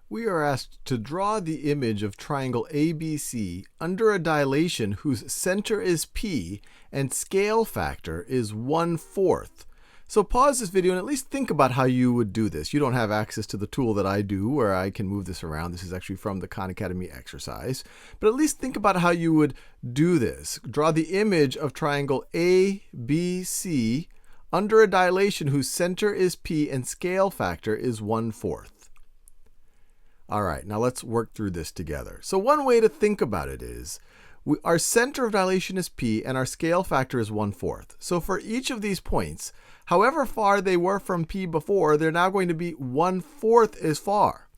We are asked to draw the image of triangle ABC under a dilation whose center is P and scale factor is 1/4. So pause this video and at least think about how you would do this. You don't have access to the tool that I do where I can move this around. This is actually from the Khan Academy exercise. But at least think about how you would do this. Draw the image of triangle ABC under a dilation whose center is P and scale factor is 1/4. All right, now let's work through this together. So one way to think about it is, our center of dilation is P and our scale factor is 1/4. So for each of these points, however far they were from P before, they're now going to be 1/4 as far.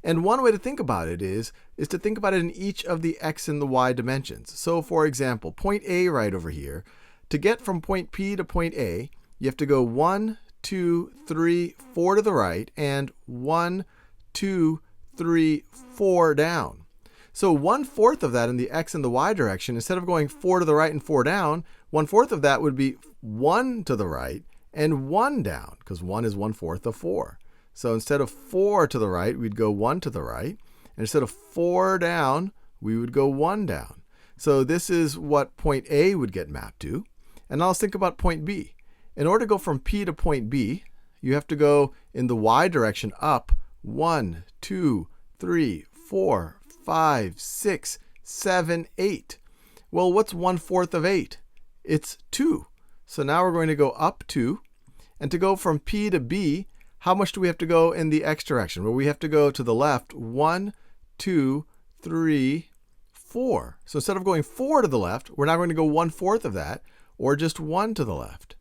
And one way to think about it is to think about it in each of the x and the y dimensions. So for example, point A right over here, to get from point P to point A, you have to go 1, 2, 3, 4 to the right, and 1, 2, 3, 4 down. So 1/4 of that in the x and the y direction, instead of going 4 to the right and 4 down, 1/4 of that would be 1 to the right and 1 down, because 1 is 1/4 of 4. So instead of 4 to the right, we'd go 1 to the right. And instead of 4 down, we would go 1 down. So this is what point A would get mapped to. And now let's think about point B. In order to go from P to point B, you have to go in the y direction up 1, 2, 3, 4, 5, 6, 7, 8. Well, what's 1/4 of 8? It's 2. So now we're going to go up 2. And to go from P to B, how much do we have to go in the x direction? Well, we have to go to the left 1, 2, 3, 4. So instead of going 4 to the left, we're now going to go 1/4 of that, or just 1 to the left.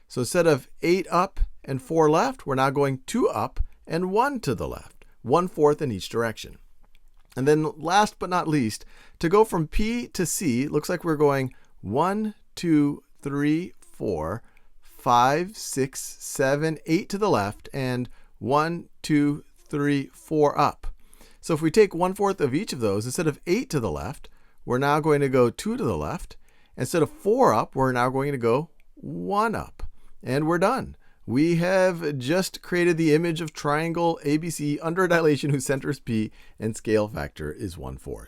So instead of 8 up and 4 left, we're now going 2 up and 1 to the left, 1/4 in each direction. And then last but not least, to go from P to C, it looks like we're going 1, 2, 3, 4, 5, 6, 7, 8 to the left, and 1, 2, 3, 4 up. So if we take 1/4 of each of those, instead of 8 to the left, we're now going to go 2 to the left. Instead of 4 up, we're now going to go 1 up. And we're done. We have just created the image of triangle ABC under a dilation whose center is P and scale factor is 1/4.